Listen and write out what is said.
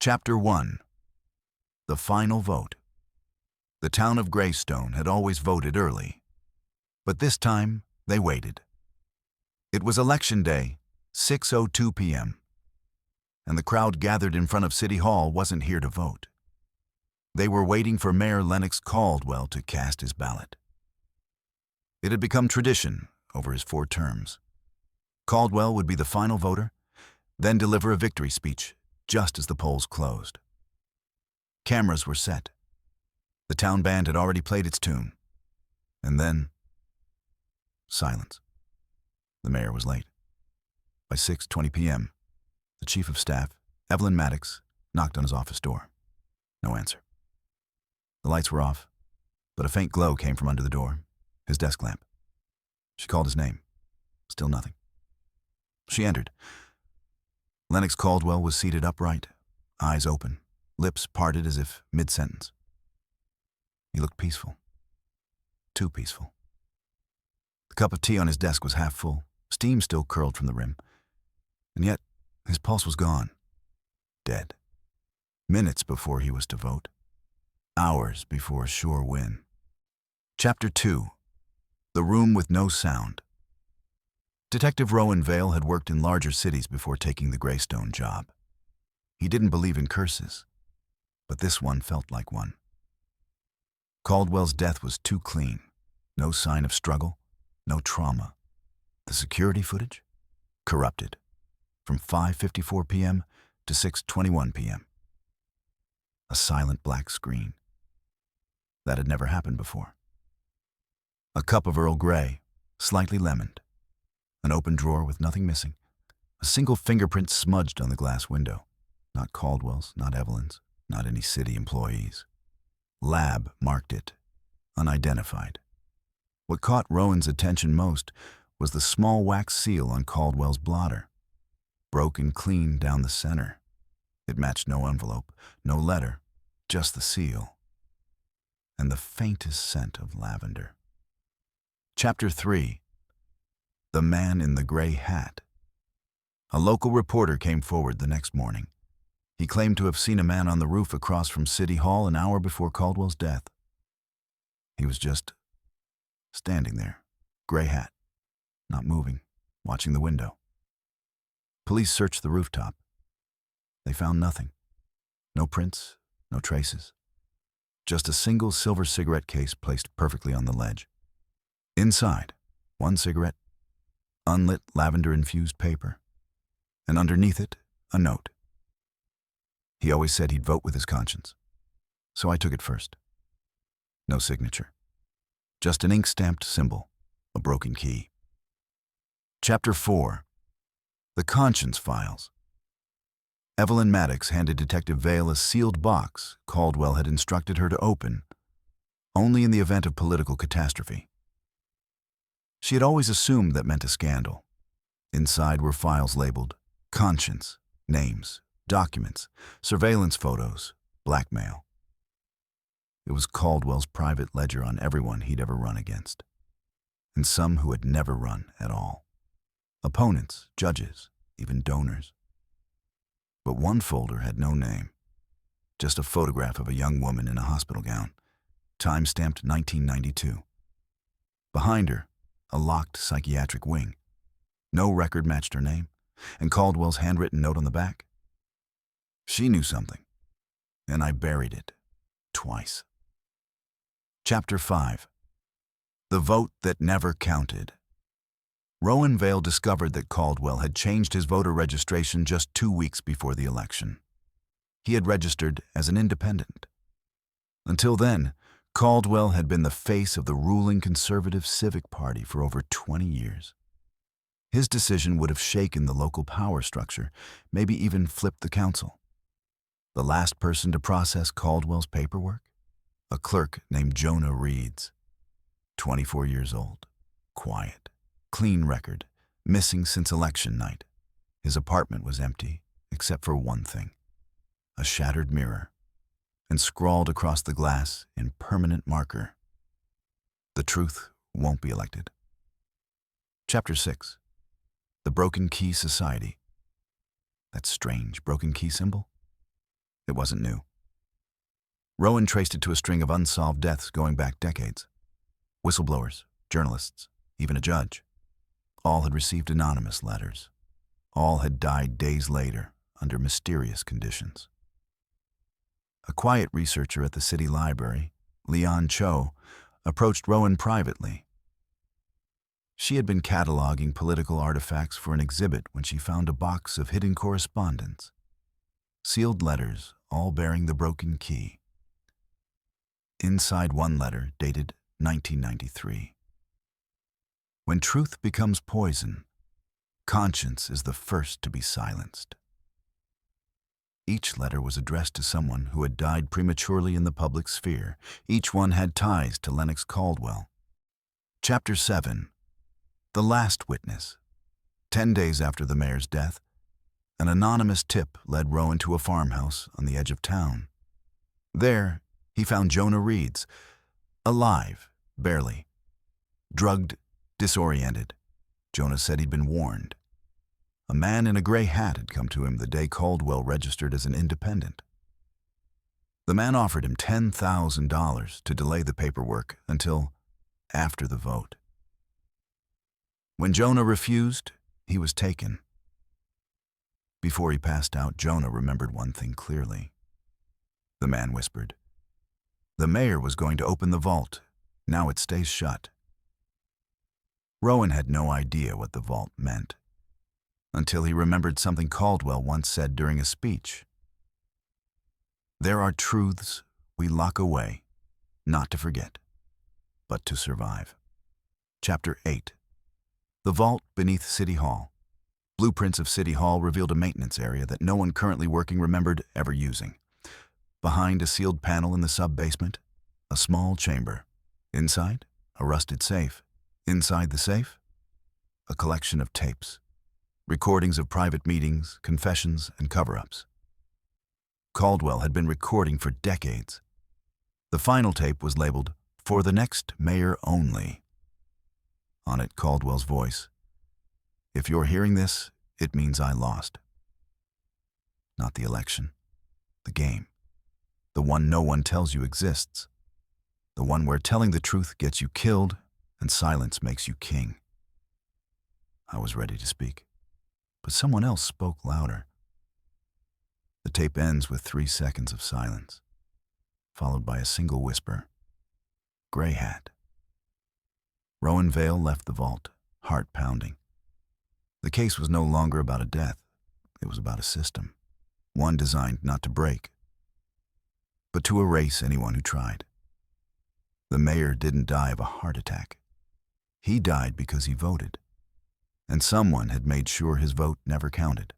Chapter 1. The Final Vote. The town of Greystone had always voted early, but this time they waited. It was election day, 6:02 p.m., and the crowd gathered in front of City Hall wasn't here to vote. They were waiting for Mayor Lennox Caldwell to cast his ballot. It had become tradition over his 4 terms. Caldwell would be the final voter, then deliver a victory speech just as the polls closed. Cameras were set. The town band had already played its tune. And then, silence. The mayor was late. By 6:20 p.m., the chief of staff, Evelyn Maddox, knocked on his office door. No answer. The lights were off, but a faint glow came from under the door, his desk lamp. She called his name. Still nothing. She entered. Lennox Caldwell was seated upright, eyes open, lips parted as if mid-sentence. He looked peaceful. Too peaceful. The cup of tea on his desk was half full, steam still curled from the rim. And yet, his pulse was gone. Dead. Minutes before he was to vote. Hours before a sure win. Chapter 2. The Room with No Sound. Detective Rowan Vale had worked in larger cities before taking the Greystone job. He didn't believe in curses, but this one felt like one. Caldwell's death was too clean. No sign of struggle, no trauma. The security footage? Corrupted. From 5:54 p.m. to 6:21 p.m. A silent black screen. That had never happened before. A cup of Earl Grey, slightly lemoned. An open drawer with nothing missing. A single fingerprint smudged on the glass window. Not Caldwell's, not Evelyn's, not any city employees. Lab marked it. Unidentified. What caught Rowan's attention most was the small wax seal on Caldwell's blotter. Broken clean down the center. It matched no envelope, no letter, just the seal. And the faintest scent of lavender. Chapter 3. The Man in the Gray Hat. A local reporter came forward the next morning. He claimed to have seen a man on the roof across from City Hall an hour before Caldwell's death. He was just standing there, gray hat, not moving, watching the window. Police searched the rooftop. They found nothing. No prints, no traces. Just a single silver cigarette case placed perfectly on the ledge. Inside, 1 cigarette, unlit lavender-infused paper, and underneath it, a note. He always said he'd vote with his conscience, so I took it first. No signature. Just an ink-stamped symbol, a broken key. Chapter 4. The Conscience Files. Evelyn Maddox handed Detective Vale a sealed box Caldwell had instructed her to open, only in the event of political catastrophe. She had always assumed that meant a scandal. Inside were files labeled conscience, names, documents, surveillance photos, blackmail. It was Caldwell's private ledger on everyone he'd ever run against, and some who had never run at all. Opponents, judges, even donors. But one folder had no name, just a photograph of a young woman in a hospital gown, time-stamped 1992. Behind her, a locked psychiatric wing. No record matched her name, and Caldwell's handwritten note on the back. She knew something, and I buried it twice. Chapter 5. The Vote That Never Counted. Rowan Vale discovered that Caldwell had changed his voter registration just 2 weeks before the election. He had registered as an independent. Until then, Caldwell had been the face of the ruling conservative Civic Party for over 20 years. His decision would have shaken the local power structure, maybe even flipped the council. The last person to process Caldwell's paperwork? A clerk named Jonah Reeds. 24 years old, quiet, clean record, missing since election night. His apartment was empty, except for one thing, a shattered mirror, and scrawled across the glass in permanent marker, "The truth won't be elected." Chapter 6. The Broken Key Society. That strange broken key symbol? It wasn't new. Rowan traced it to a string of unsolved deaths going back decades. Whistleblowers, journalists, even a judge. All had received anonymous letters. All had died days later under mysterious conditions. A quiet researcher at the city library, Leon Cho, approached Rowan privately. She had been cataloging political artifacts for an exhibit when she found a box of hidden correspondence. Sealed letters, all bearing the broken key. Inside one letter, dated 1993. When truth becomes poison, conscience is the first to be silenced. Each letter was addressed to someone who had died prematurely in the public sphere. Each one had ties to Lennox Caldwell. Chapter 7. The Last Witness. 10 days after the mayor's death, an anonymous tip led Rowan to a farmhouse on the edge of town. There, he found Jonah Reeds, alive, barely. Drugged, disoriented. Jonah said he'd been warned. A man in a gray hat had come to him the day Caldwell registered as an independent. The man offered him $10,000 to delay the paperwork until after the vote. When Jonah refused, he was taken. Before he passed out, Jonah remembered one thing clearly. The man whispered, "The mayor was going to open the vault. Now it stays shut." Rowan had no idea what the vault meant, until he remembered something Caldwell once said during a speech. "There are truths we lock away, not to forget, but to survive." Chapter 8. The vault beneath City Hall. Blueprints of City Hall revealed a maintenance area that no one currently working remembered ever using. Behind a sealed panel in the sub-basement, a small chamber. Inside, a rusted safe. Inside the safe, a collection of tapes. Recordings of private meetings, confessions, and cover-ups. Caldwell had been recording for decades. The final tape was labeled, "For the next mayor only." On it, Caldwell's voice. "If you're hearing this, it means I lost." Not the election. The game. The one no one tells you exists. The one where telling the truth gets you killed and silence makes you king. I was ready to speak, but someone else spoke louder. The tape ends with 3 seconds of silence, followed by a single whisper. "Gray hat." Rowan Vale left the vault, heart pounding. The case was no longer about a death. It was about a system, one designed not to break, but to erase anyone who tried. The mayor didn't die of a heart attack. He died because he voted, and someone had made sure his vote never counted.